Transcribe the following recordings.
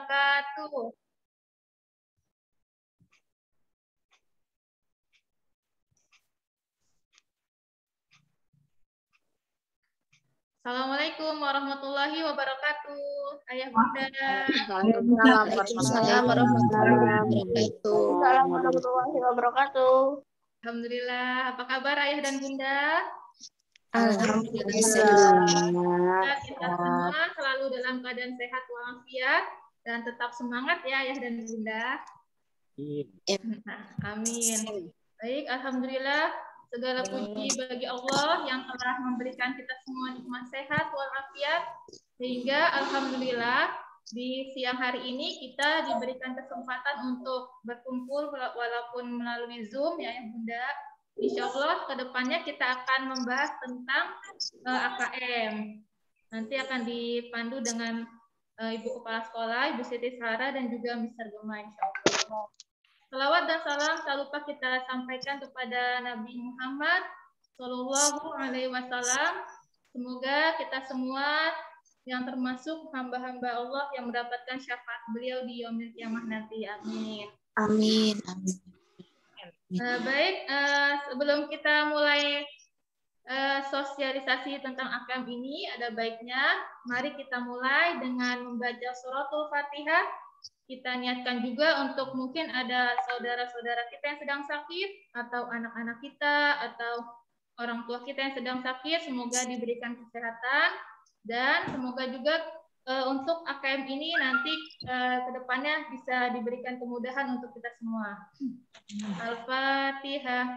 wabarakatuh. Assalamualaikum warahmatullahi wabarakatuh. Ayah Bunda. Waalaikumsalam warahmatullahi wabarakatuh. Alhamdulillah. Apa kabar Ayah dan Bunda? Alhamdulillah. Kita semua selalu dalam keadaan sehat walafiat dan tetap semangat ya Ayah dan Bunda. Amin. Baik, alhamdulillah. Segala puji bagi Allah yang telah memberikan kita semua nikmat sehat walafiat, sehingga alhamdulillah di siang hari ini kita diberikan kesempatan untuk berkumpul walaupun melalui Zoom ya Bunda. Insya Allah kedepannya kita akan membahas tentang AKM. Nanti akan dipandu dengan Ibu Kepala Sekolah, Ibu Siti Sarah, dan juga Mr. Gemma insya Allah. Salawat dan salam tak lupa kita sampaikan kepada Nabi Muhammad Sallallahu Alaihi Wasallam. Semoga kita semua yang termasuk hamba-hamba Allah yang mendapatkan syafaat beliau di yaumil qiyamah nanti. Amin. Amin. Baik, sebelum kita mulai sosialisasi tentang AKM ini, ada baiknya mari kita mulai dengan membaca suratul Fatihah. Kita niatkan juga untuk mungkin ada saudara-saudara kita yang sedang sakit, atau anak-anak kita, atau orang tua kita yang sedang sakit, semoga diberikan kesehatan, dan semoga juga untuk AKM ini nanti ke depannya bisa diberikan kemudahan untuk kita semua. Al-Fatihah.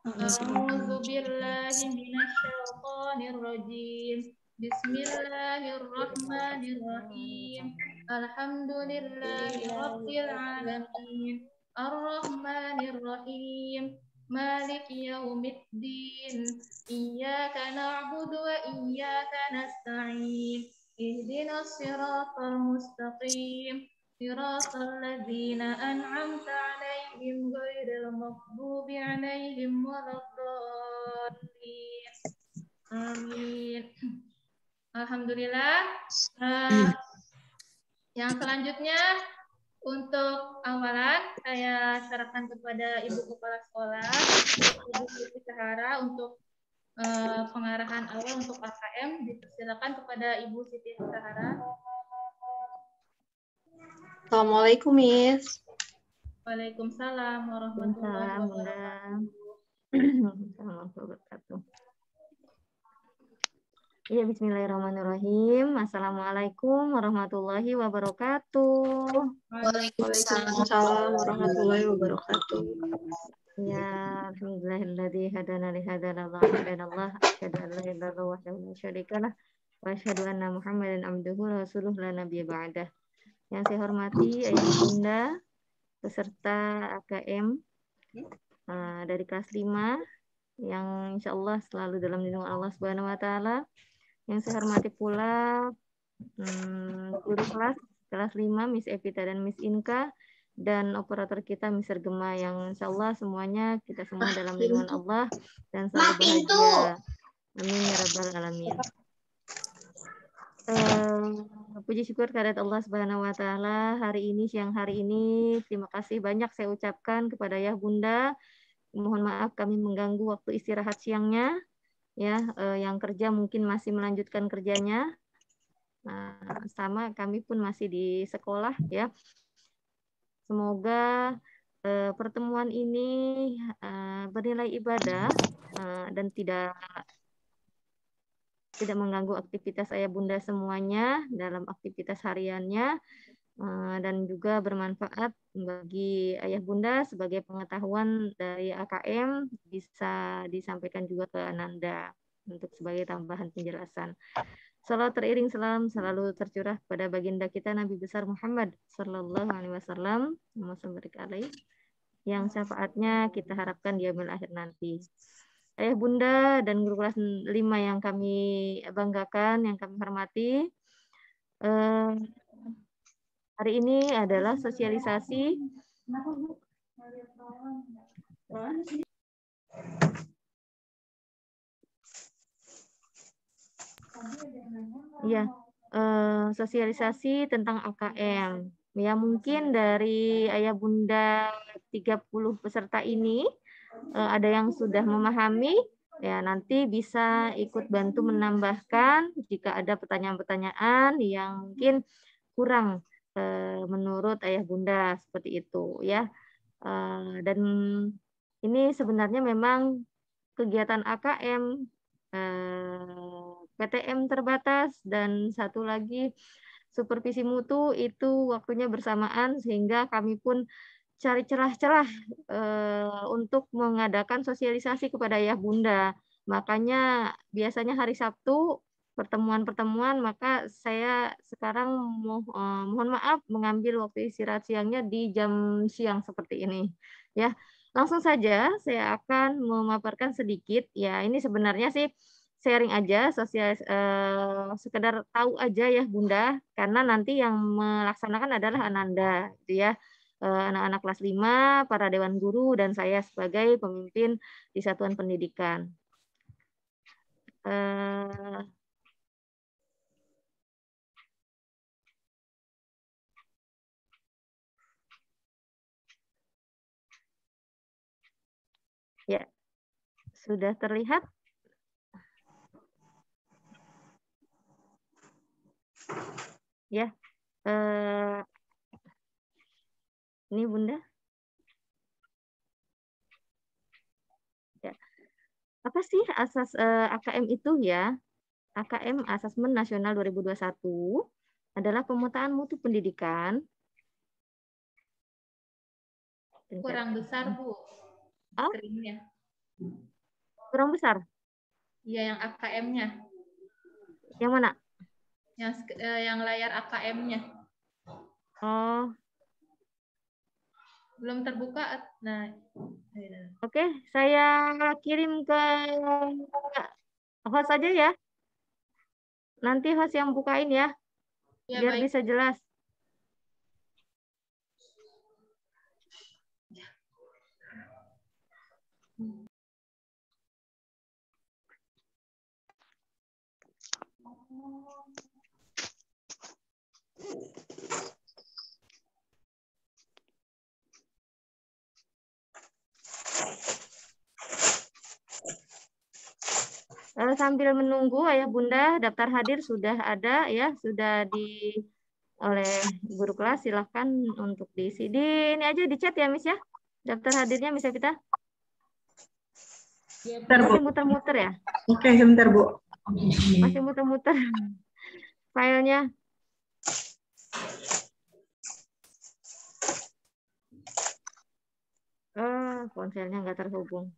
A'udzu billahi minasyaitonir rajim. Bismillahirrahmanirrahim. Alhamdulillahi rabbil alamin. Ar-Rahmanir-Rahim. Maliki yaumiddin. Iyyaka na'budu wa iyyaka nasta'in. Ihdinas siratal mustaqim. Siratal ladzina an'amta 'alaihim ghairil maghdubi 'alaihim waladdallin. Amin. Alhamdulillah. Yang selanjutnya untuk awalan saya serahkan kepada Ibu Kepala Sekolah, Ibu Siti Sahara untuk pengarahan awal untuk AKM. Silakan kepada Ibu Siti Sahara. Assalamualaikum, Miss. Waalaikumsalam warahmatullahi wabarakatuh. Ya, bismillahirrahmanirrahim. Assalamualaikum warahmatullahi wabarakatuh. Waalaikumsalam warahmatullahi wabarakatuh. Ya, alhamdulillahilladzi hadana li hadzal Allah, asyhadu an la ilaha illallah wahdahu la syarika lah, wa asyhadu anna Muhammadan abduhu wa rasuluhu la nabiyya ba'dah. Yang saya hormati Ayah Bunda peserta AKM dari kelas 5 yang insya Allah selalu dalam lindungan Allah Subhanahu wa taala. Yang saya hormati pula guru kelas 5 Miss Evita dan Miss Inka, dan operator kita Mr. Gemma, yang insya Allah semuanya kita semua dalam lindungan Allah dan selalu bahagia. Amin ya rabbal alamin. Puji syukur kehadirat Allah Subhanahu wa taala, siang hari ini terima kasih banyak saya ucapkan kepada Ayah Bunda. Mohon maaf kami mengganggu waktu istirahat siangnya. Ya, yang kerja mungkin masih melanjutkan kerjanya. Nah, sama kami pun masih di sekolah ya. Semoga pertemuan ini bernilai ibadah dan tidak mengganggu aktivitas Ayah Bunda semuanya dalam aktivitas hariannya, dan juga bermanfaat bagi Ayah Bunda sebagai pengetahuan dari AKM bisa disampaikan juga ke Ananda untuk sebagai tambahan penjelasan. Salawat teriring salam selalu tercurah pada baginda kita Nabi besar Muhammad sallallahu alaihi wasallam, yang syafaatnya kita harapkan di yaumil akhir nanti. Ayah Bunda dan guru kelas 5 yang kami banggakan, yang kami hormati, hari ini adalah sosialisasi sosialisasi tentang AKM. Ya, mungkin dari ayah bunda 30 peserta ini ada yang sudah memahami, ya nanti bisa ikut bantu menambahkan jika ada pertanyaan-pertanyaan yang mungkin kurang menurut ayah bunda seperti itu ya. Dan ini sebenarnya memang kegiatan AKM, PTM terbatas, dan satu lagi supervisi mutu itu waktunya bersamaan sehingga kami pun cari celah-celah untuk mengadakan sosialisasi kepada ayah bunda. Makanya biasanya hari Sabtu pertemuan-pertemuan, maka saya sekarang mohon maaf mengambil waktu istirahat siangnya di jam siang seperti ini. Ya, langsung saja saya akan memaparkan sedikit. Ya, ini sebenarnya sih sharing aja, sekedar tahu aja ya Bunda, karena nanti yang melaksanakan adalah Ananda, gitu ya. Anak-anak kelas 5, para dewan guru, dan saya sebagai pemimpin di satuan pendidikan. Ya, sudah terlihat? Ya, ini Bunda. Ya. Apa sih asas AKM itu ya? AKM Asesmen Nasional 2021 adalah pemetaan mutu pendidikan. Kurang besar, Bu. Oh? Screen-nya. Kurang besar? Iya, yang AKM-nya. Yang mana? Yang layar AKM-nya. Oh. Belum terbuka. Nah. Oke, saya kirim ke host aja ya. Nanti host yang bukain ya. Ya, biar baik. bisa jelas. Sambil menunggu ayah bunda, daftar hadir sudah ada ya, sudah oleh guru kelas, silahkan untuk diisi. Ini aja di chat ya Miss ya, daftar hadirnya Miss Evita. Masih muter-muter ya? Oke, sebentar Bu. Masih muter-muter filenya. Ponselnya nggak terhubung.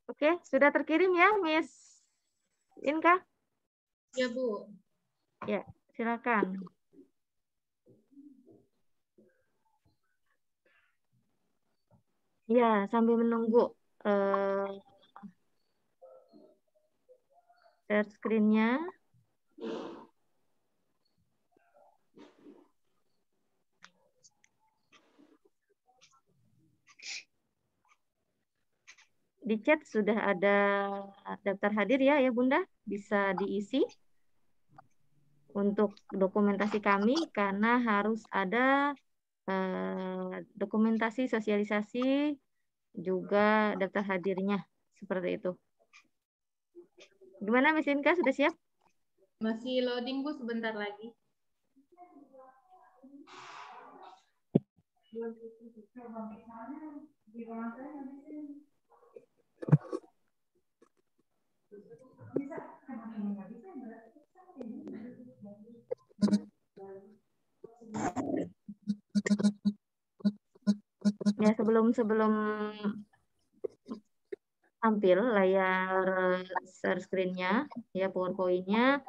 Oke, sudah terkirim ya Miss Inka? Ya Bu. Ya, silakan. Ya, sambil menunggu share screen-nya. Di chat sudah ada daftar hadir ya Bunda, bisa diisi untuk dokumentasi kami karena harus ada dokumentasi sosialisasi juga daftar hadirnya seperti itu. Gimana Miss Inka, sudah siap? Masih loading Bu, sebentar lagi. Ya, sebelum tampil layar share screen-nya, ya PowerPoint-nya,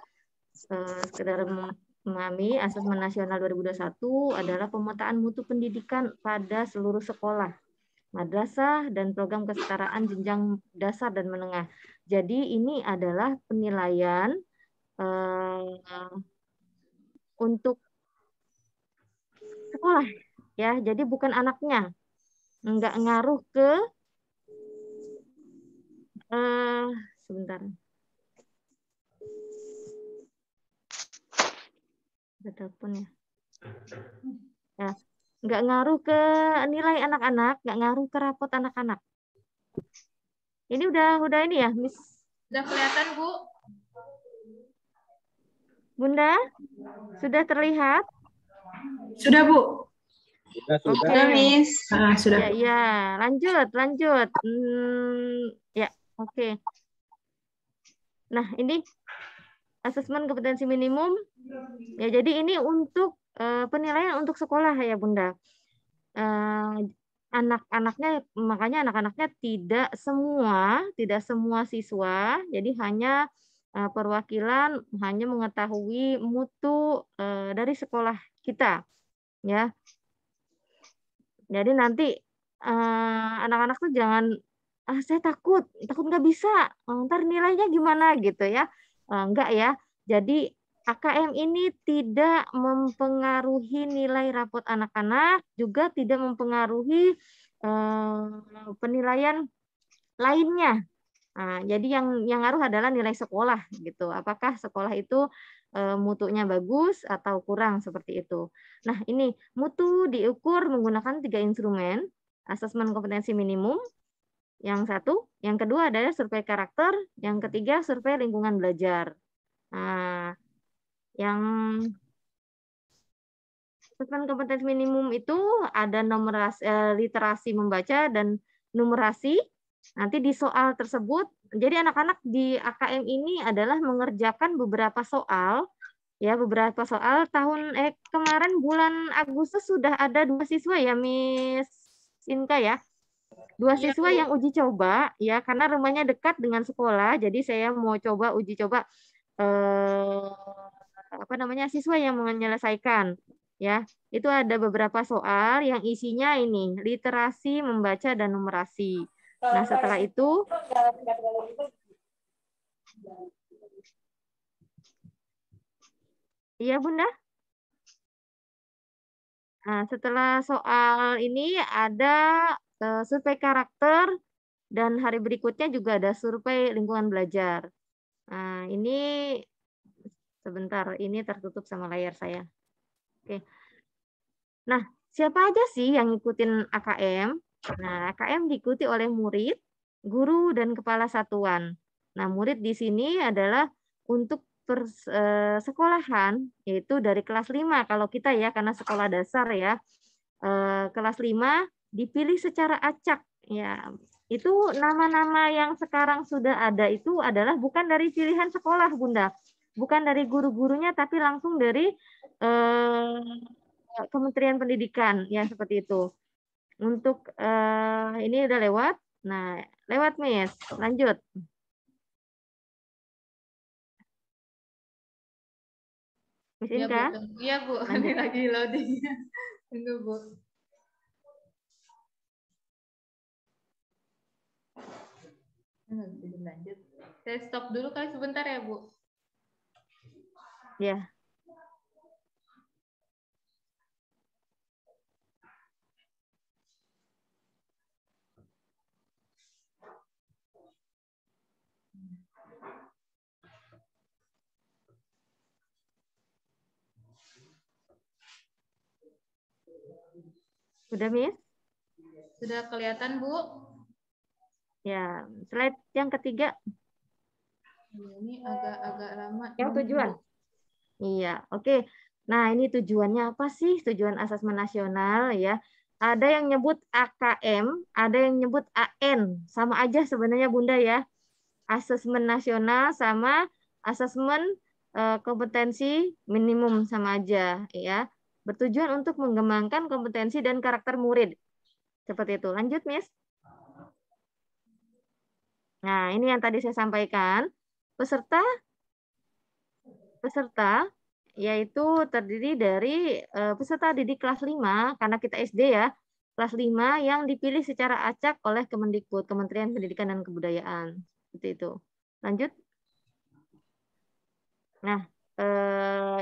sekedar memahami Asesmen Nasional 2021 adalah pemetaan mutu pendidikan pada seluruh sekolah, madrasah, dan program kesetaraan jenjang dasar dan menengah. Jadi ini adalah penilaian untuk sekolah, ya. Jadi bukan anaknya, nggak ngaruh ke sebentar. Ada telepon ya. Ya, nggak ngaruh ke nilai anak-anak, nggak ngaruh ke rapot anak-anak. Ini udah ini ya, Miss. Udah kelihatan, Bu? Bunda, sudah terlihat? Sudah, Bu. Oke. Sudah, Miss. Sudah. Ya, lanjut. Ya, oke. Nah, ini asesmen kompetensi minimum. Ya, jadi ini untuk penilaian untuk sekolah ya, Bunda. Anak-anaknya, makanya anak-anaknya tidak semua siswa, jadi hanya perwakilan hanya mengetahui mutu dari sekolah kita, ya. Jadi nanti anak-anak tuh jangan saya takut nggak bisa, ntar nilainya gimana gitu ya. Enggak ya. Jadi AKM ini tidak mempengaruhi nilai rapot anak-anak, juga tidak mempengaruhi penilaian lainnya. Nah, jadi yang ngaruh adalah nilai sekolah gitu. Apakah sekolah itu mutunya bagus atau kurang seperti itu. Nah, ini mutu diukur menggunakan 3 instrumen, asesmen kompetensi minimum, yang satu, yang kedua adalah survei karakter, yang ketiga survei lingkungan belajar. Nah, yang asesmen kompetensi minimum itu ada literasi membaca dan numerasi. Nanti di soal tersebut, jadi anak-anak di AKM ini adalah mengerjakan beberapa soal, ya beberapa soal kemarin bulan Agustus sudah ada 2 siswa ya, Miss Inka ya. 2 siswa yang uji coba ya, karena rumahnya dekat dengan sekolah, jadi saya mau coba uji coba siswa yang menyelesaikan ya. Itu ada beberapa soal yang isinya ini literasi membaca dan numerasi. Nah, setelah itu iya, Bunda. Nah, setelah soal ini ada survei karakter dan hari berikutnya juga ada survei lingkungan belajar. Nah, ini sebentar, ini tertutup sama layar saya. Oke. Nah, siapa aja sih yang ngikutin AKM? Nah, AKM diikuti oleh murid, guru, dan kepala satuan. Nah, murid di sini adalah untuk sekolahan, yaitu dari kelas 5. Kalau kita ya, karena sekolah dasar ya, kelas 5 dipilih secara acak. Ya, itu nama-nama yang sekarang sudah ada itu adalah bukan dari pilihan sekolah, Bunda. Bukan dari guru-gurunya, tapi langsung dari Kementerian Pendidikan ya, seperti itu. Untuk ini udah lewat. Nah, lewat Miss. Lanjut. Miss Inka? Iya, Bu. Ini lagi loading. Tunggu, Bu. Lanjut. Saya stop dulu kali sebentar ya, Bu. Ya. Sudah, Miss? Sudah kelihatan, Bu? Ya, slide yang ketiga. Ini agak lama. Yang tujuan. Iya, oke. Nah, ini tujuannya apa sih? Tujuan asesmen nasional ya. Ada yang nyebut AKM, ada yang nyebut AN. Sama aja sebenarnya, Bunda ya. Asesmen nasional sama asesmen kompetensi minimum sama aja ya. Bertujuan untuk mengembangkan kompetensi dan karakter murid. Seperti itu. Lanjut, Miss. Nah, ini yang tadi saya sampaikan. Peserta yaitu terdiri dari peserta didik kelas 5, karena kita SD ya, kelas 5 yang dipilih secara acak oleh Kemendikbud, Kementerian Pendidikan dan Kebudayaan. Seperti itu. Lanjut. Nah,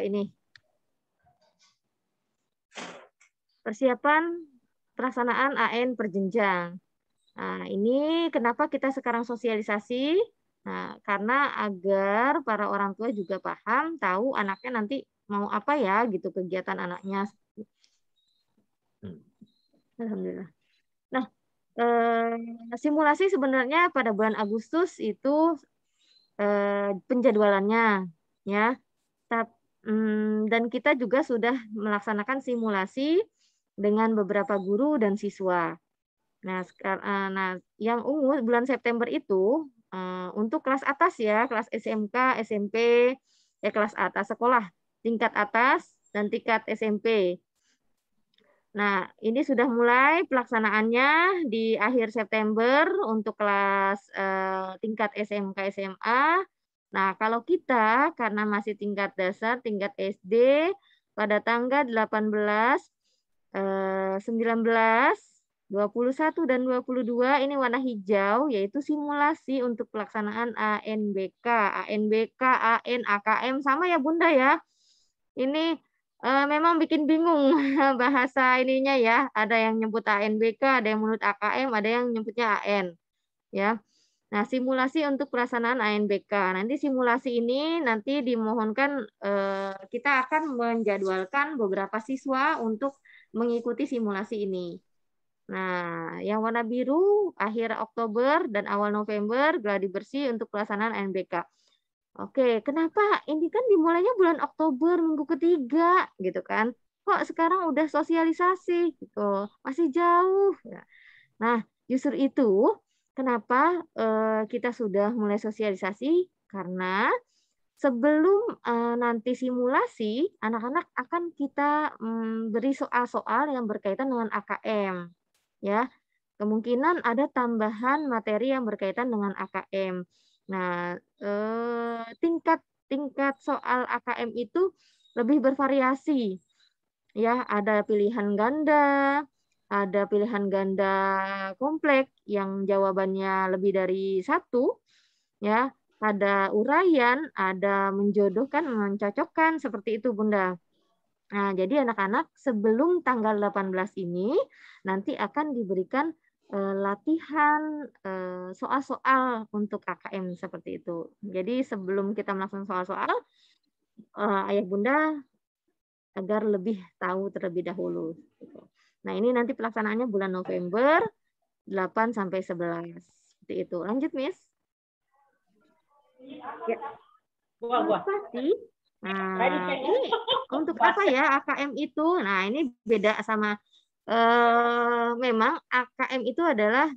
ini. Persiapan pelaksanaan AN berjenjang. Nah, ini kenapa kita sekarang sosialisasi? Nah, karena agar para orang tua juga paham, tahu anaknya nanti mau apa ya gitu kegiatan anaknya. Alhamdulillah. Nah, simulasi sebenarnya pada bulan Agustus itu penjadwalannya ya. Dan kita juga sudah melaksanakan simulasi dengan beberapa guru dan siswa. Nah, yang ungu bulan September itu untuk kelas atas ya, kelas SMK, SMP, kelas atas sekolah tingkat atas dan tingkat SMP. Nah, ini sudah mulai pelaksanaannya di akhir September untuk kelas tingkat SMK, SMA. Nah, kalau kita karena masih tingkat dasar, tingkat SD, pada tanggal 18, 19, 21, dan 22 ini warna hijau, yaitu simulasi untuk pelaksanaan ANBK, AN, AKM, sama ya Bunda ya. Ini memang bikin bingung bahasa ininya ya. Ada yang nyebut ANBK, ada yang menurut AKM, ada yang nyebutnya AN. Ya. Nah, simulasi untuk pelaksanaan ANBK. Nanti simulasi ini nanti dimohonkan kita akan menjadwalkan beberapa siswa untuk mengikuti simulasi ini. Nah, yang warna biru akhir Oktober dan awal November gladi bersih untuk pelaksanaan ANBK. Oke, kenapa ini kan dimulainya bulan Oktober minggu ketiga gitu kan? Kok sekarang udah sosialisasi gitu, masih jauh. Ya. Nah, justru itu kenapa kita sudah mulai sosialisasi karena sebelum nanti simulasi, anak-anak akan kita beri soal-soal yang berkaitan dengan AKM, ya. Kemungkinan ada tambahan materi yang berkaitan dengan AKM. Nah, tingkat soal AKM itu lebih bervariasi, ya. Ada pilihan ganda, ada pilihan ganda kompleks yang jawabannya lebih dari satu, ya. Ada uraian, ada menjodohkan, mencocokkan, seperti itu Bunda. Nah, jadi anak-anak sebelum tanggal 18 ini nanti akan diberikan latihan soal-soal untuk KKM seperti itu. Jadi sebelum kita melakukan soal-soal, ayah bunda agar lebih tahu terlebih dahulu. Nah, ini nanti pelaksanaannya bulan November 8 sampai 11. Seperti itu. Lanjut, Miss. Ya. Pasti. Nah, ini untuk apa ya AKM itu? Nah, ini beda sama memang AKM itu adalah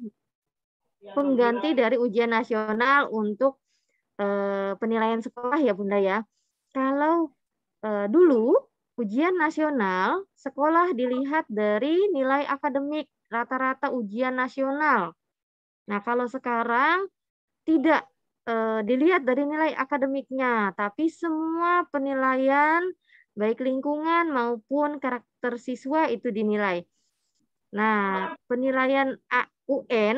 pengganti dari ujian nasional untuk penilaian sekolah ya Bunda ya. Kalau dulu ujian nasional sekolah dilihat dari nilai akademik rata-rata ujian nasional. Nah, kalau sekarang tidak dilihat dari nilai akademiknya, tapi semua penilaian baik lingkungan maupun karakter siswa itu dinilai. Nah, penilaian UN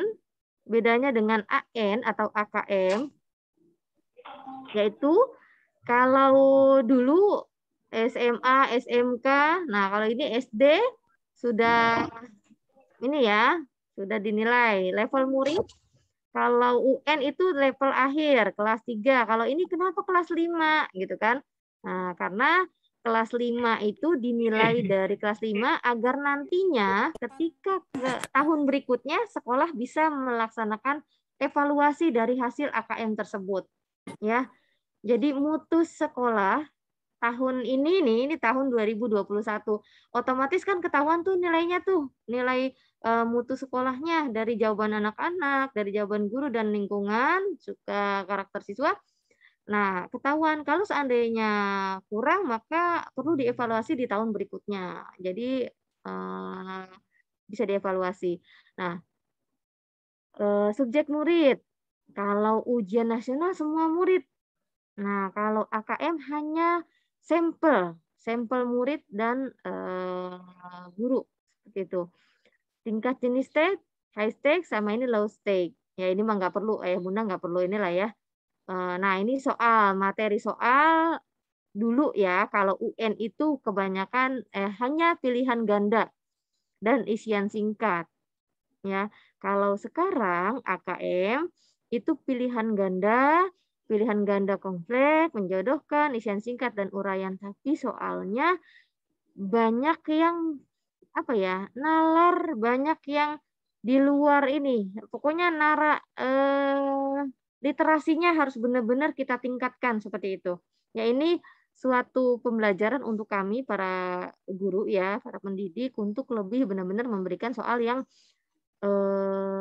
bedanya dengan AN atau AKM, yaitu kalau dulu SMA, SMK, nah kalau ini SD sudah ini ya, sudah dinilai level murid. Kalau UN itu level akhir, kelas 3. Kalau ini kenapa kelas 5 gitu kan? Nah, karena kelas 5 itu dinilai dari kelas 5 agar nantinya ketika ke tahun berikutnya sekolah bisa melaksanakan evaluasi dari hasil AKM tersebut. Ya. Jadi mutu sekolah tahun ini tahun 2021 otomatis kan ketahuan tuh nilainya tuh, nilai mutu sekolahnya dari jawaban anak-anak, dari jawaban guru dan lingkungan, suka karakter siswa. Nah, ketahuan kalau seandainya kurang maka perlu dievaluasi di tahun berikutnya. Jadi bisa dievaluasi. Nah, subjek murid. Kalau ujian nasional semua murid. Nah, kalau AKM hanya sampel murid dan guru seperti itu. Tingkat jenis stake, high stake sama ini low stake. Ya ini mah nggak perlu, ayah bunda nggak perlu inilah ya. Nah ini soal materi soal dulu ya. Kalau UN itu kebanyakan hanya pilihan ganda dan isian singkat. Ya kalau sekarang AKM itu pilihan ganda, pilihan ganda kompleks, menjodohkan, isian singkat dan uraian. Tapi soalnya banyak yang nalar, banyak yang di luar ini. Pokoknya literasinya harus benar-benar kita tingkatkan seperti itu. Ya, ini suatu pembelajaran untuk kami para guru ya, para pendidik untuk lebih benar-benar memberikan soal yang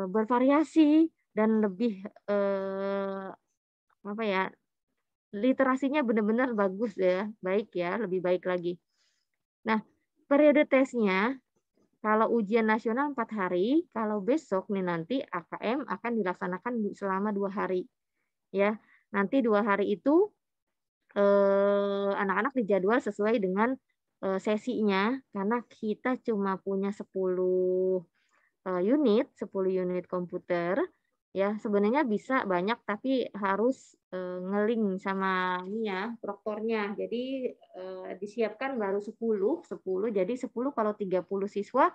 bervariasi dan lebih literasinya benar-benar bagus ya, baik ya, lebih baik lagi. Nah, periode tesnya kalau ujian nasional 4 hari, kalau besok nih nanti AKM akan dilaksanakan selama 2 hari. Ya, nanti 2 hari itu anak-anak dijadwal sesuai dengan sesinya, karena kita cuma punya 10 unit komputer. Ya, sebenarnya bisa banyak tapi harus ngeling sama ini ya, proktornya. Jadi disiapkan baru 10, jadi 10 kalau 30 siswa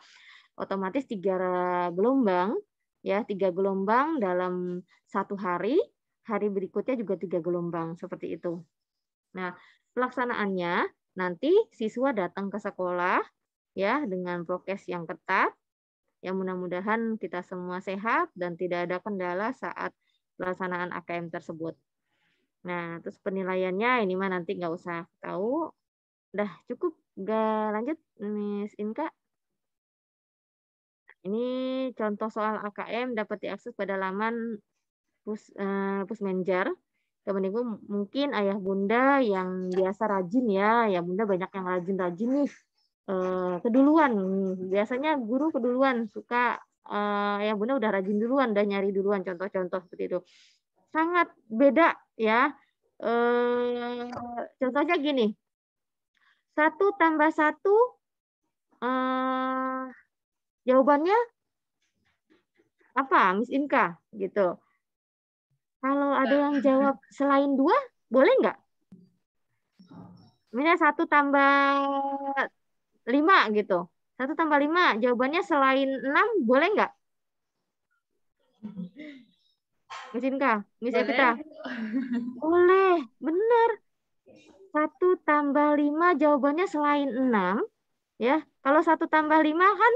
otomatis 3 gelombang ya, 3 gelombang dalam 1 hari, hari berikutnya juga 3 gelombang seperti itu. Nah, pelaksanaannya nanti siswa datang ke sekolah ya dengan prokes yang ketat. Ya, mudah-mudahan kita semua sehat dan tidak ada kendala saat pelaksanaan AKM tersebut. Nah, terus penilaiannya ini mah nanti nggak usah tahu. Udah cukup, nggak lanjut, Miss Inka. Ini contoh soal AKM dapat diakses pada laman Pusmenjar. Kemudian mungkin ayah bunda yang biasa rajin ya bunda banyak yang rajin nih. Keduluan, biasanya guru keduluan suka ya bunda udah rajin duluan, udah nyari duluan contoh-contoh seperti itu. Sangat beda ya. Contohnya gini, 1 tambah 1 jawabannya apa, Miss Inka gitu. Kalau ada yang jawab selain 2, boleh nggak? Misalnya 1 tambah 5 gitu. 1 tambah 5, jawabannya selain 6, boleh nggak? Miss Inka, Miss Evita. Boleh, benar. 1 tambah 5, jawabannya selain 6. Ya, kalau 1 tambah 5 kan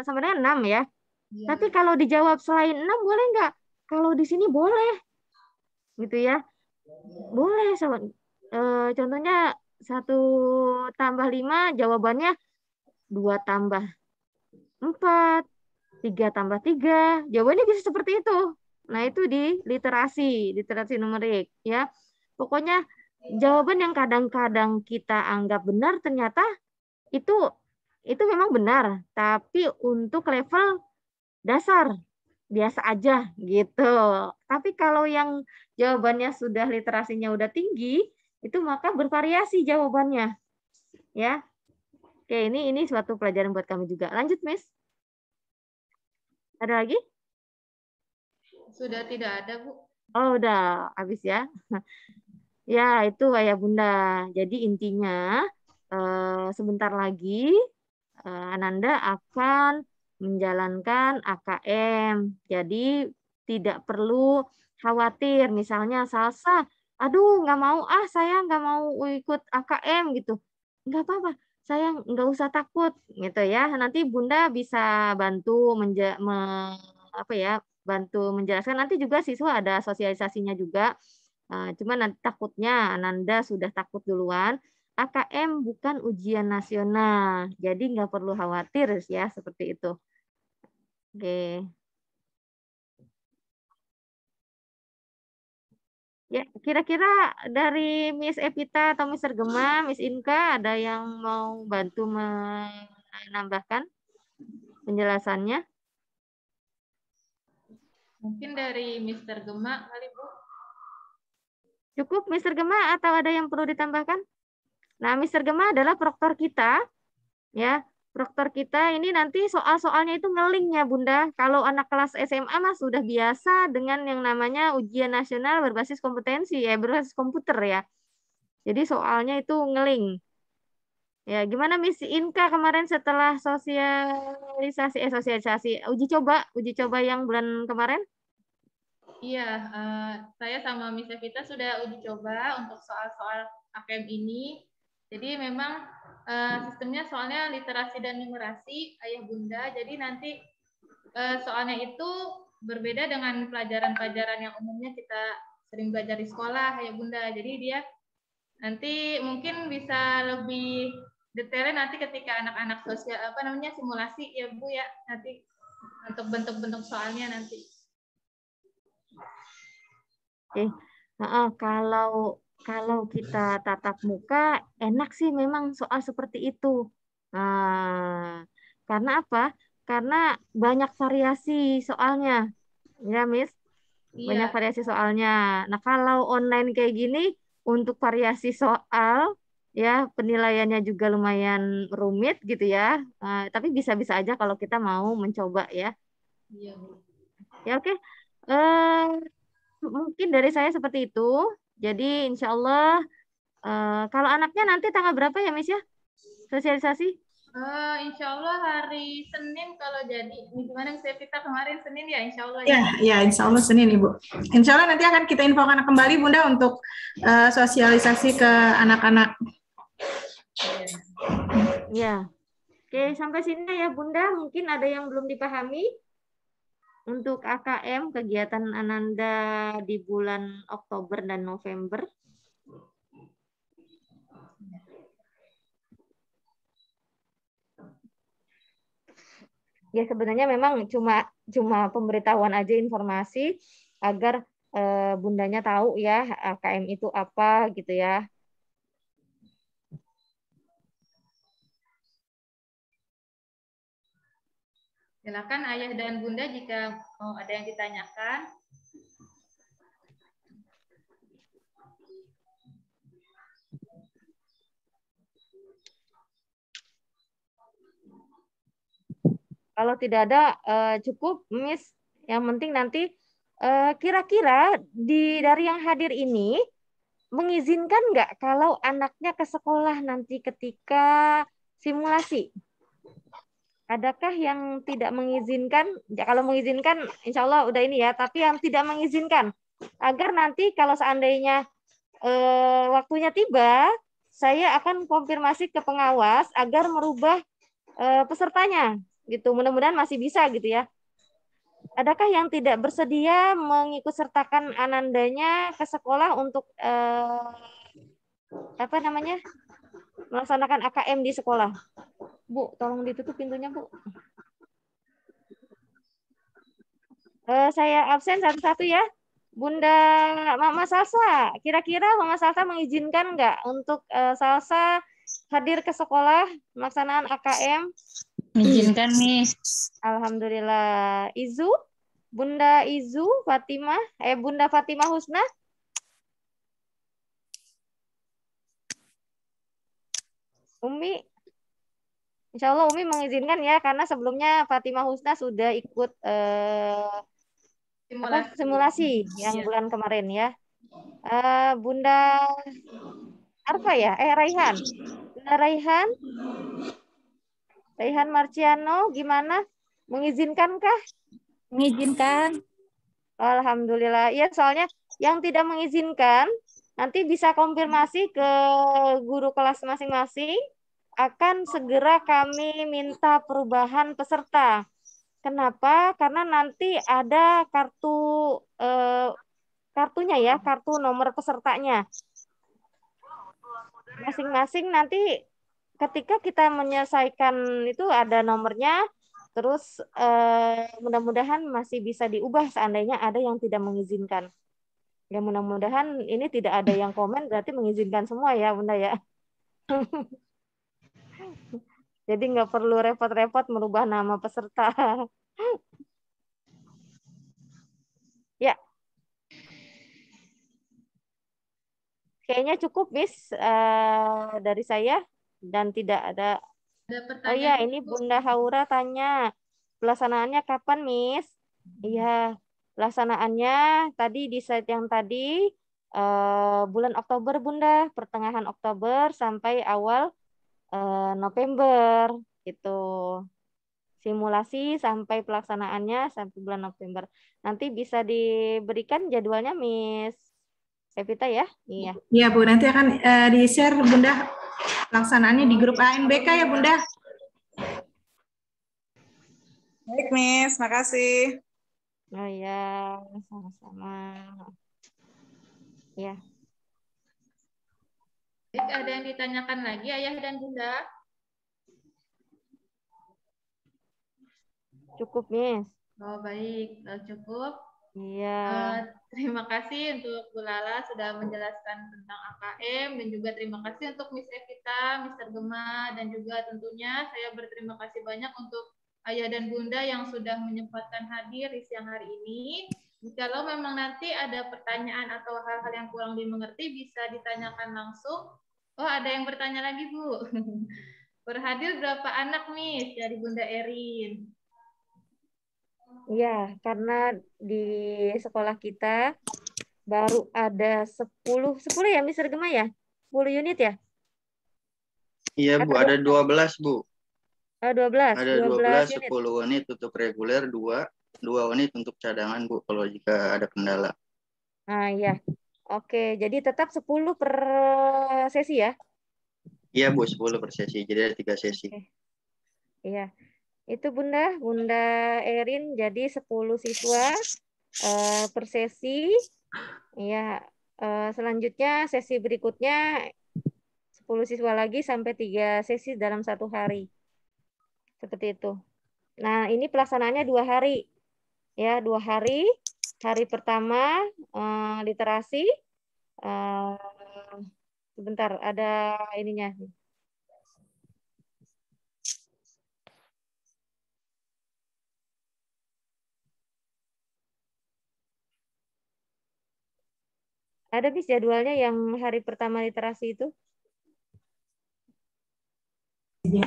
sama dengan 6 ya. Tapi kalau dijawab selain 6, boleh nggak? Kalau di sini boleh. Gitu ya. Boleh. Contohnya 1 tambah 5, jawabannya 2 tambah 4, 3 tambah 3. Jawabannya bisa seperti itu. Nah, itu di literasi numerik ya. Pokoknya jawaban yang kadang-kadang kita anggap benar ternyata itu memang benar, tapi untuk level dasar biasa aja gitu. Tapi kalau yang jawabannya sudah literasinya udah tinggi, itu maka bervariasi jawabannya. Ya. Oke, ini suatu pelajaran buat kami juga. Lanjut, Miss. Ada lagi? Sudah tidak ada, Bu. Oh, udah habis ya. Ya, itu ayah bunda. Jadi intinya sebentar lagi Ananda akan menjalankan AKM. Jadi tidak perlu khawatir. Misalnya Salsa, aduh nggak mau saya nggak mau ikut AKM gitu. Nggak apa-apa, saya nggak usah takut gitu ya. Nanti bunda bisa bantu bantu menjelaskan. Nanti juga siswa ada sosialisasinya juga. Cuma nanti takutnya Ananda sudah takut duluan. AKM bukan ujian nasional, jadi nggak perlu khawatir ya seperti itu. Oke. Ya, kira-kira dari Miss Evita atau Mr. Gema, Miss Inka, ada yang mau bantu menambahkan penjelasannya? Mungkin dari Mr. Gema kali, Bu. Cukup Mr. Gema atau ada yang perlu ditambahkan? Nah, Mr. Gema adalah proktor kita. Ya, proktor kita ini nanti soal-soalnya itu ngelingnya Bunda. Kalau anak kelas SMA mah sudah biasa dengan yang namanya ujian nasional berbasis kompetensi ya, berbasis komputer ya. Jadi soalnya itu ngeling. Ya, gimana Miss Inka kemarin setelah sosialisasi uji coba yang bulan kemarin? Iya, saya sama Miss Evita sudah uji coba untuk soal-soal AKM ini. Jadi memang sistemnya soalnya literasi dan numerasi, ayah bunda. Jadi nanti soalnya itu berbeda dengan pelajaran-pelajaran yang umumnya kita sering belajar di sekolah, ayah bunda. Jadi dia nanti mungkin bisa lebih detailnya nanti ketika anak-anak sosial simulasi ya Bu ya, nanti untuk bentuk-bentuk soalnya nanti. Oke. Kalau kita tatap muka enak sih memang soal seperti itu. Nah, karena apa? Karena banyak variasi soalnya. Ya, Miss. Banyak Iya. variasi soalnya. Nah, kalau online kayak gini untuk variasi soal ya penilaiannya juga lumayan rumit gitu ya. Tapi bisa-bisa aja kalau kita mau mencoba ya. Iya. Ya oke. Eh, mungkin dari saya seperti itu. Jadi insya Allah kalau anaknya nanti tanggal berapa ya Miss ya? Sosialisasi? Insya Allah hari Senin kalau jadi. Gimana kita kemarin Senin ya Insya Allah Ya, ya, Insya Allah Senin Ibu. Insya Allah nanti akan kita infokan kembali Bunda untuk sosialisasi ke anak-anak. Ya. Oke, sampai sini ya Bunda. Mungkin ada yang belum dipahami. Untuk AKM, kegiatan Ananda di bulan Oktober dan November. Ya sebenarnya memang cuma pemberitahuan aja informasi agar bundanya tahu ya AKM itu apa gitu ya. Silakan ayah dan bunda jika mau ada yang ditanyakan. Kalau tidak ada cukup Miss. Yang penting nanti kira-kira dari yang hadir ini mengizinkan nggak kalau anaknya ke sekolah nanti ketika simulasi? Adakah yang tidak mengizinkan? Ya, kalau mengizinkan, insya Allah udah ini ya. Tapi yang tidak mengizinkan, agar nanti kalau seandainya waktunya tiba, saya akan konfirmasi ke pengawas agar merubah pesertanya. Gitu. Mudah-mudahan masih bisa gitu ya. Adakah yang tidak bersedia mengikut sertakan anandanya ke sekolah untuk melaksanakan AKM di sekolah? Bu, tolong ditutup pintunya, Bu. Saya absen satu-satu ya. Bunda Mama Salsa, kira-kira Mama Salsa mengizinkan nggak untuk Salsa hadir ke sekolah pelaksanaan AKM? Mengizinkan, Miss. Alhamdulillah. Izu, Bunda Izu Fatimah, Bunda Fatimah Husna? Umi, Insya Allah Umi mengizinkan ya, karena sebelumnya Fatimah Husna sudah ikut simulasi yang bulan kemarin ya. Bunda Arfa ya? Raihan. Bunda Raihan? Raihan Marciano, gimana? Mengizinkankah? Mengizinkan. Alhamdulillah. Ya, soalnya yang tidak mengizinkan nanti bisa konfirmasi ke guru kelas masing-masing. Akan segera kami minta perubahan peserta. Kenapa? Karena nanti ada kartunya ya, kartu nomor pesertanya. Masing-masing nanti ketika kita menyelesaikan itu ada nomornya, terus mudah-mudahan masih bisa diubah seandainya ada yang tidak mengizinkan. Ya mudah-mudahan ini tidak ada yang komen, berarti mengizinkan semua ya Bunda ya. Jadi nggak perlu repot-repot merubah nama peserta. Ya. Kayaknya cukup, Miss, dari saya. Dan tidak ada. Oh iya, ini Bunda Haura tanya, pelaksanaannya kapan, Miss? Iya, pelaksanaannya tadi di slide yang tadi, bulan Oktober, Bunda. Pertengahan Oktober sampai awal November. Gitu. simulasi sampai pelaksanaannya sampai bulan November. Nanti bisa diberikan jadwalnya Miss Evita ya? Iya. Iya Bu, nanti akan di-share Bunda pelaksanaannya di grup ANBK ya Bunda. Baik, Miss. Makasih. Oh ya, sama-sama. Ya. Baik, ada yang ditanyakan lagi Ayah dan Bunda? Cukup, Miss. Oh baik, kalau cukup. Iya. Terima kasih untuk Bu Lala sudah menjelaskan tentang AKM dan juga terima kasih untuk Miss Evita, Mr. Gema, dan juga tentunya saya berterima kasih banyak untuk Ayah dan Bunda yang sudah menyempatkan hadir di siang hari ini. Jikalau memang nanti ada pertanyaan atau hal-hal yang kurang dimengerti bisa ditanyakan langsung. Oh ada yang bertanya lagi Bu. Berhadir berapa anak Miss dari Bunda Erin? Iya, karena di sekolah kita baru ada 10 ya Mr. Gema ya? 10 unit ya? Iya Bu, ada 12 Bu. 12. Ada 12, unit. 10 unit untuk reguler, 2 unit untuk cadangan Bu, kalau jika ada kendala. Ah iya. Oke, jadi tetap 10 per sesi ya? Iya Bu, 10 per sesi, jadi ada 3 sesi. Iya. Itu Bunda Erin, jadi 10 siswa per sesi. Iya. Selanjutnya sesi berikutnya 10 siswa lagi sampai 3 sesi dalam 1 hari. Seperti itu. Nah, ini pelaksanaannya 2 hari. Ya, 2 hari. Hari pertama literasi. Sebentar, ada ininya. Ada bis jadwalnya yang hari pertama literasi itu? Ya,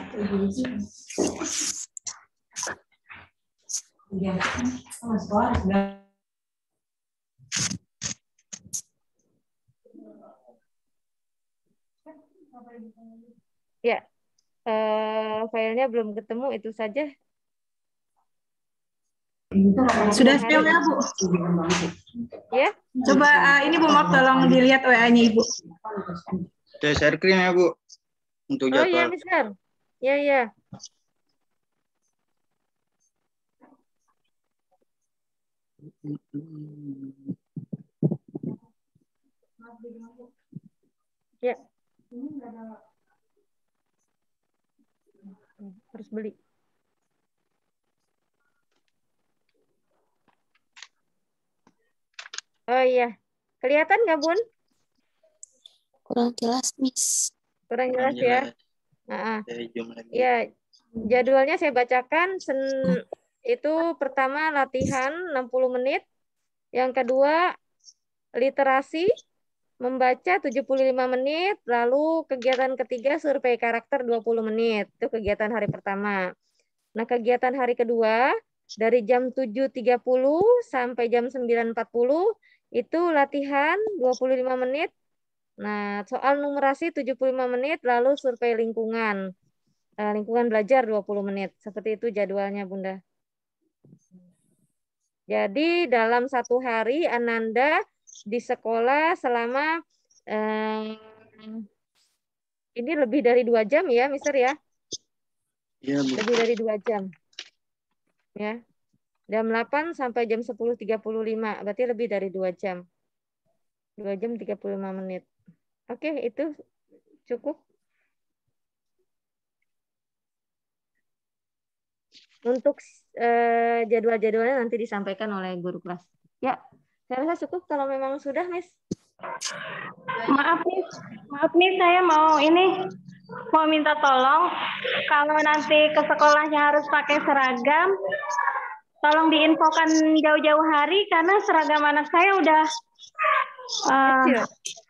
filenya belum ketemu, itu saja. Sudah share ya Bu? Ya. Coba ini Bu Map tolong dilihat WA-nya Ibu. Saya share screen ya Bu, untuk Oh iya, jadwal. Mister. Ya, ya. Ya. Harus beli. Oh iya. Kelihatan nggak, Bun? Kurang jelas, Miss. Kurang jelas ya. Ya, jadwalnya saya bacakan. Itu pertama latihan 60 menit. Yang kedua literasi membaca 75 menit, lalu kegiatan ketiga survei karakter 20 menit. Itu kegiatan hari pertama. Nah, kegiatan hari kedua dari jam 7.30 sampai jam 9.40 itu latihan 25 menit. Nah, soal numerasi 75 menit, lalu survei lingkungan. Lingkungan belajar 20 menit. Seperti itu jadwalnya, Bunda. Jadi dalam 1 hari Ananda di sekolah selama ini lebih dari 2 jam ya, Mister ya? Iya, Bu. Lebih dari 2 jam. Ya. Jam 8 sampai jam 10.35, berarti lebih dari 2 jam. 2 jam 35 menit. Oke, itu cukup. Untuk jadwal-jadwalnya nanti disampaikan oleh guru kelas. Ya, saya rasa cukup kalau memang sudah, Miss. Maaf nih, saya mau minta tolong kalau nanti ke sekolahnya harus pakai seragam, tolong diinfokan jauh-jauh hari karena seragam anak saya udah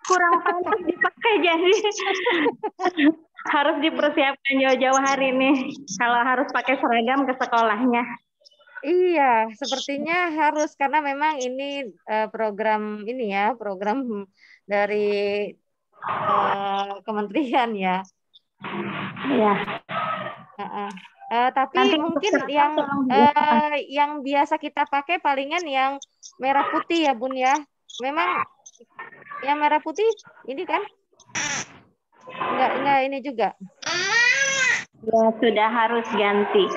kurang pantas dipakai, jadi harus dipersiapkan jauh-jauh hari nih kalau harus pakai seragam ke sekolahnya. Iya, sepertinya harus karena memang ini program dari kementerian ya. Iya. Tapi Nanti mungkin peserta tolong diinfokan. yang biasa kita pakai palingan yang merah putih ya Bun ya. Memang yang merah putih ini kan enggak ini juga. Ya, sudah harus ganti.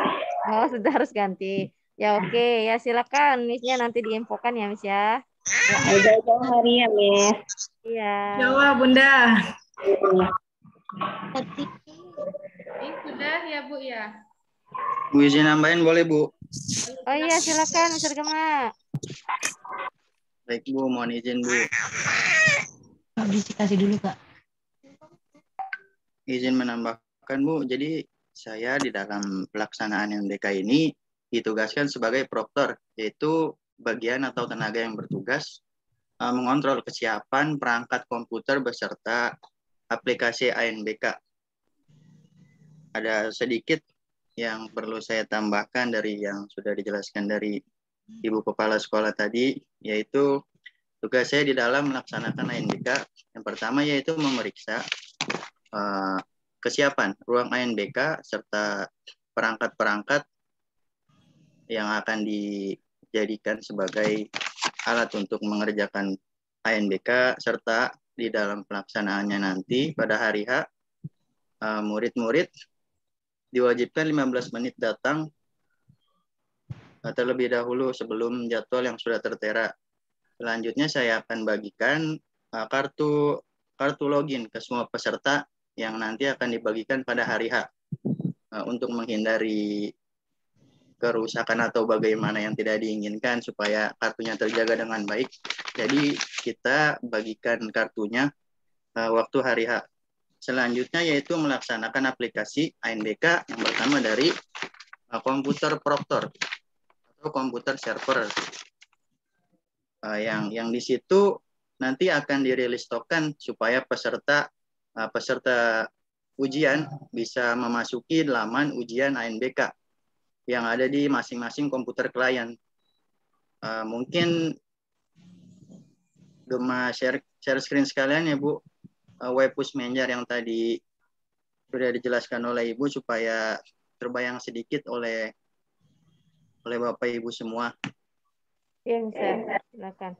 Oh, sudah harus ganti. Ya oke, ya silakan Miss-nya nanti diinfokan ya Miss ya. Jauh-jauh hari ya, Miss. Iya. Jawa, Bunda. Sudah ya Bu ya. Bu izin nambahin boleh Bu? Oh iya, silakan Mr. Gema. Baik Bu, mohon izin Bu. Kasih dulu Kak. Izin menambahkan Bu, jadi saya di dalam pelaksanaan NBK ini ditugaskan sebagai proktor, yaitu bagian atau tenaga yang bertugas mengontrol kesiapan perangkat komputer beserta aplikasi ANBK. Ada sedikit yang perlu saya tambahkan dari yang sudah dijelaskan dari Ibu Kepala Sekolah tadi, yaitu tugas saya di dalam melaksanakan ANBK. Yang pertama yaitu memeriksa kesiapan ruang ANBK serta perangkat-perangkat yang akan dijadikan sebagai alat untuk mengerjakan ANBK, serta di dalam pelaksanaannya nanti pada hari H, murid-murid diwajibkan 15 menit datang terlebih dahulu sebelum jadwal yang sudah tertera. Selanjutnya saya akan bagikan kartu login ke semua peserta yang nanti akan dibagikan pada hari H untuk menghindari kerusakan atau bagaimana yang tidak diinginkan supaya kartunya terjaga dengan baik. Jadi kita bagikan kartunya waktu hari H. Selanjutnya yaitu melaksanakan aplikasi ANBK yang pertama dari komputer proktor atau komputer server yang di situ nanti akan dirilis token supaya peserta ujian bisa memasuki laman ujian ANBK yang ada di masing-masing komputer klien. Mungkin Gema share screen sekalian ya Bu, web push manager yang tadi sudah dijelaskan oleh Ibu supaya terbayang sedikit oleh Bapak Ibu semua. Iya, bisa. Silakan.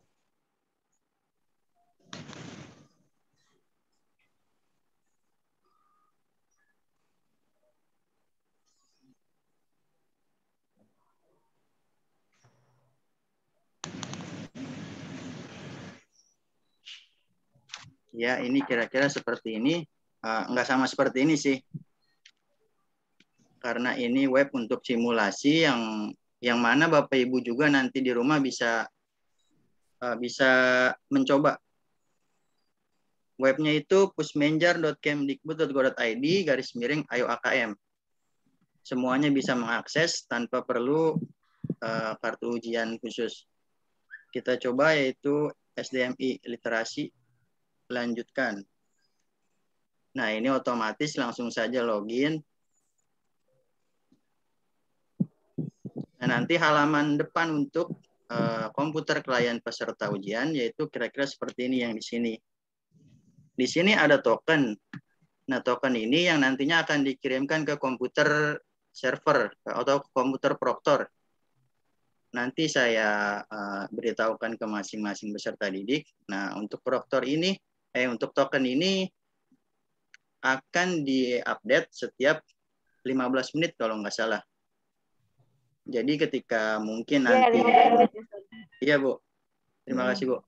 Ya, ini kira-kira seperti ini. Enggak sama seperti ini sih. Karena ini web untuk simulasi yang mana Bapak Ibu juga nanti di rumah bisa mencoba. Webnya itu pushmanager.kemdikbud.go.id/ayo-akm. Semuanya bisa mengakses tanpa perlu kartu ujian khusus. Kita coba yaitu SDMI literasi. Lanjutkan. Nah, ini otomatis langsung saja login. Nah, nanti halaman depan untuk komputer klien peserta ujian yaitu kira-kira seperti ini yang di sini. Di sini ada token. Nah, token ini yang nantinya akan dikirimkan ke komputer server atau komputer proktor. Nanti saya beritahukan ke masing-masing peserta didik. Nah, untuk proktor ini, untuk token ini akan diupdate setiap 15 menit kalau nggak salah. Jadi ketika mungkin nanti, iya Bu, terima kasih Bu.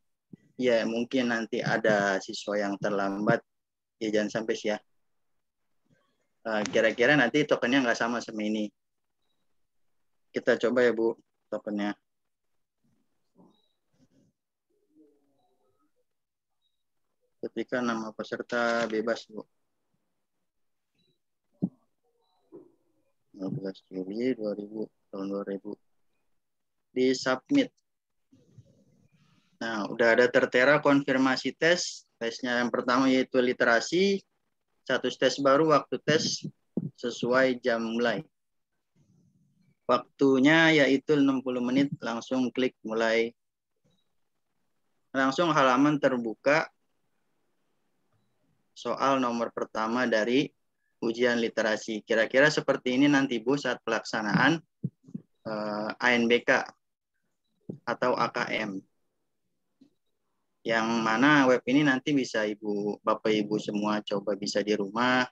Ya mungkin nanti ada siswa yang terlambat, ya jangan sampai sih ya. Kira-kira nanti tokennya nggak sama ini. Kita coba ya Bu, tokennya. Ketika nama peserta bebas Bu. 15 Juli 2000 di submit. Nah, udah ada tertera konfirmasi tes. Tesnya yang pertama yaitu literasi. Status tes baru, waktu tes sesuai jam mulai. Waktunya yaitu 60 menit, langsung klik mulai. Langsung halaman terbuka. Soal nomor pertama dari ujian literasi. Kira-kira seperti ini nanti Bu saat pelaksanaan ANBK atau AKM. Yang mana web ini nanti bisa Bapak Ibu semua coba bisa di rumah.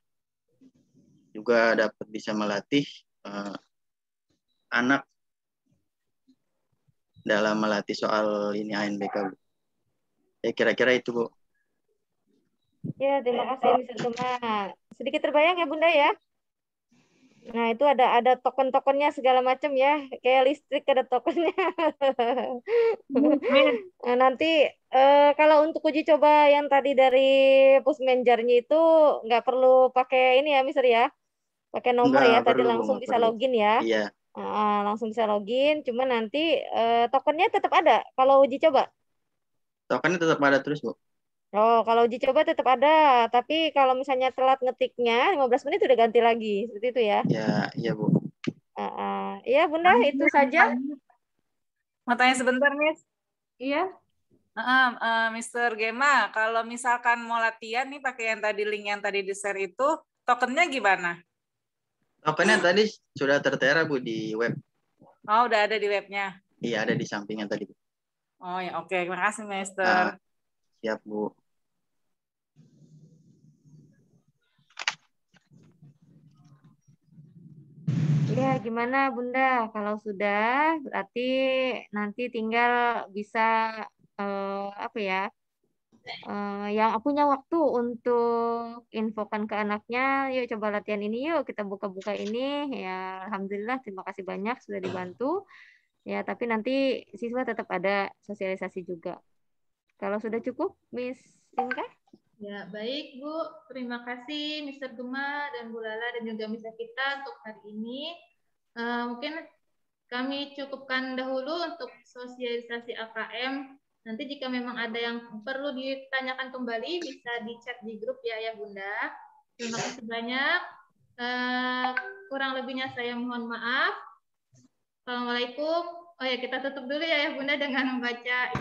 Juga dapat bisa melatih anak dalam melatih soal ini ANBK, Bu. Ya kira-kira itu, Bu. Ya, terima kasih Mr. Gema. Sedikit terbayang ya Bunda ya. Nah, itu ada token-tokennya segala macam ya. Kayak listrik ada tokennya. Nah, nanti kalau untuk uji coba yang tadi dari Pusmenjarnya itu nggak perlu pakai ini ya, Mister ya. Pakai nomor ya, Nggak tadi perlu, Bu, langsung nggak bisa perlu. login ya. Iya. Langsung bisa login, cuma nanti tokennya tetap ada kalau uji coba. Tokennya tetap ada terus, Bu. Oh, kalau uji coba tetap ada, tapi kalau misalnya telat ngetiknya 15 menit udah ganti lagi, seperti itu ya. Ya, iya, Bu. Iya, Bunda, itu saja. Mau tanya sebentar, Miss. Iya. Mr. Gema, kalau misalkan mau latihan nih pakai yang tadi link yang tadi di-share itu, tokennya gimana? Tokennya tadi sudah tertera, Bu, di web. Oh, udah ada di webnya. Iya, ada di sampingnya tadi, Bu. Oh ya, oke. Terima kasih, Mister. Siap, Bu. Ya, gimana Bunda? Kalau sudah, berarti nanti tinggal bisa apa ya? Yang punya waktu untuk infokan ke anaknya, yuk coba latihan ini yuk, kita buka-buka ini. Ya, alhamdulillah terima kasih banyak sudah dibantu. Ya, tapi nanti siswa tetap ada sosialisasi juga. Kalau sudah cukup, Miss Inka? Ya, baik Bu. Terima kasih Mr. Gema dan Bu Lala dan juga Misa kita untuk hari ini. Mungkin kami cukupkan dahulu untuk sosialisasi AKM. Nanti jika memang ada yang perlu ditanyakan kembali, bisa di chat di grup ya Bunda. Terima kasih banyak. Kurang lebihnya saya mohon maaf. Assalamualaikum. Oh ya, kita tutup dulu ya Bunda dengan membaca